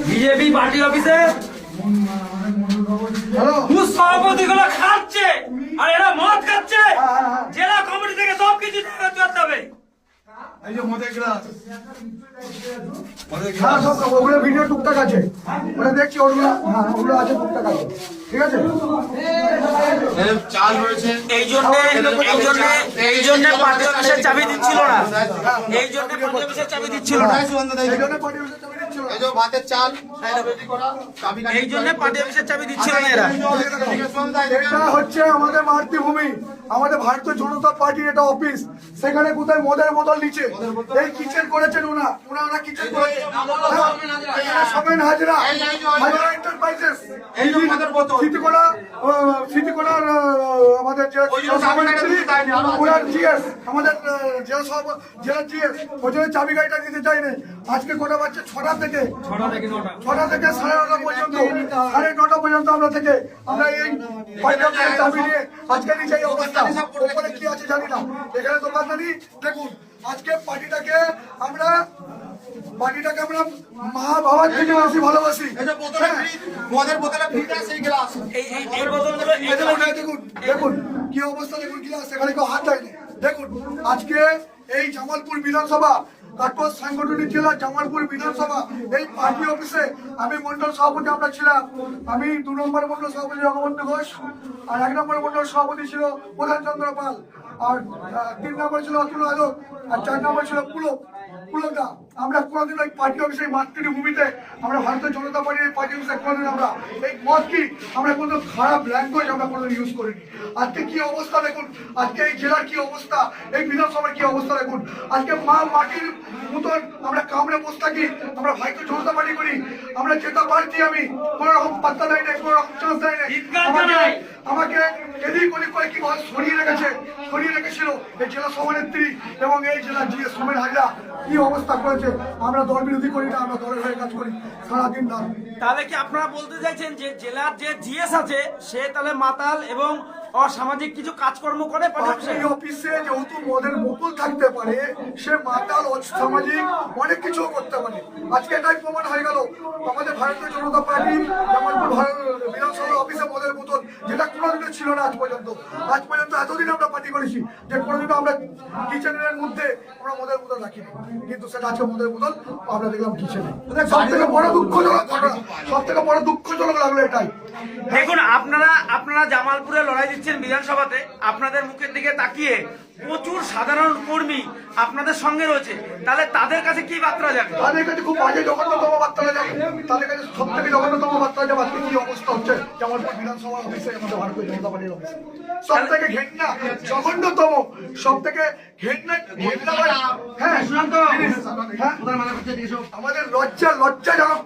BJP party অফিসে সভাপতি গুলো খাচ্ছে আর এরা মদ খাচ্ছে। জেলা কমিটি থেকে সবকিছু করতে হবে। এই যে মদের গ্লাস ওগুলো ভিডিও টুকটাক আছে, ওরা দেখছি ওগুলো আছে টুকটাক আছে, ঠিক আছে। চাল রয়েছে, এই জন্য পার্টি অফিসের চাবি দিচ্ছিল না, এই জন্য পার্টি অফিসের চাবি দিচ্ছিল না, এই জন্য পার্টি অফিসের চাবি দিচ্ছিল না। এই যে ভাতের চাল এই জন্য পার্টি অফিসের চাবি দিচ্ছিল না এরা। এটা হচ্ছে আমাদের মাতৃভূমি, আমাদের ভারতীয় জনতা পার্টির এটা অফিস। সেখানে কোথায় মদের বোতল নিচে এই কিচেন করেছেন ওনারা কিচেন করেছেন। সবেন হাজরা এন্টারপ্রাইজেস সিটিকোলার আমাদের যে ওনার জিএস আমাদের জেলা জিএস ওই জন্য চাবি গাড়িটা দিতে চাইনি। আজকে কটা বাচ্চা ছটা থেকে 9:30 পর্যন্ত 9:30 পর্যন্ত আমরা এই চাবি নিয়ে আজকে নিচে এই অবস্থা। ওপরে কি আছে জানি না, এখানে দোকানদারি দেখুন। আজকে পার্টিটাকে আমরা মা বাবার থেকে বেশি ভালোবাসি। দেখুন কি অবস্থা, দেখুন গ্লাস, সেখানে কেউ হাত দেয়নি। দেখুন আজকে এই জামালপুর বিধানসভা কাটোয়া সাংগঠনিক জেলা জামালপুর বিধানসভা এই পার্টি অফিসে আমি মন্ডল সভাপতি আমরা ছিলাম। আমি 2 নম্বর মন্ডল সভাপতি জগবন্ধু ঘোষ, আর 1 নম্বর মন্ডল সভাপতি ছিল প্রধান চন্দ্র পাল, আর 3 নম্বর ছিল অতুল আলোক, আর 4 নম্বর ছিল পুলকদা। আমরা কোনোদিন ওই পার্টি অফিসে মাতৃভূমিতে আমরা ভারতীয় জনতা পার্টির পার্টি অফিসে কোনোদিন আমরা এই মত কি আমরা কোনো খারাপ ল্যাঙ্গুয়েজ আমরা কোনোদিন ইউজ করিনি। আজকে কি অবস্থা দেখুন, আজকে এই জেলার কি অবস্থা, এই বিধানসভার কি অবস্থা দেখুন। আজকে মা মাটির মতন আমরা কামড়ে বসে থাকি, আমরা ভারতীয় জনতা পার্টি করি, আমরা যেটা পারছি আমি কোনো রকম পাত্তা দেয় না, কোনো রকম চান্স দেয় না। আমাকে এদিক ওদিক করে কি সরিয়ে রেখেছিল এই জেলা সভানেত্রী এবং এই জেলা জিএস সোমেন হাজরা। কি অবস্থা করেছে, আমরা দল বিরোধী করি না, আমরা দলের হয়ে কাজ করি সারাদিন রাত। তাহলে কি আপনারা বলতে চাইছেন যে জেলার যে জিএস আছে সে তাহলে মাতাল এবং অসামাজিক কিছু কাজকর্ম করে? পার্টি অফিসে যেহেতু মদের বোতল থাকতে পারে, সে মাতাল অসামাজিক অনেক কিছু করতে পারে। আজকে এটাই প্রমাণ হয়ে গেল আমাদের ভারতীয় জনতা পার্টি বিধানসভা অফিসে মদের বোতল, যেটা কোনোদিনও ছিল না আজ পর্যন্ত। এতদিন আমরা পার্টি করেছি যে কোনোদিনও আমরা কিচেনের মধ্যে আমরা মদের বোতল রাখিনি, কিন্তু সেটা আজকে মদের বোতল আমরা দেখলাম কিচেনে। সব থেকে বড় দুঃখজনক লাগলো এটাই। দেখুন আপনারা জামালপুরে লড়াই দিচ্ছেন বিধানসভাতে, আপনাদের মুখের দিকে তাকিয়ে প্রচুর সাধারণ কর্মী আপনাদের সঙ্গে রয়েছে, তাহলে তাদের কাছে কি বার্তা যাবে? তাদের কাছে খুব বাজে জঘন্যতম বার্তা যাবে, তাদের কাছে সব থেকে জঘন্যতম বার্তা যাবে। আজকে কি অবস্থা হচ্ছে জামালপুর বিধানসভা অফিসে, আমাদের ভারতীয় জনতা পার্টির অফিসে সব থেকে ঘেন্না জঘন্যতম, সব থেকে ঘেন্না হ্যাঁ আমাদের লজ্জাজনক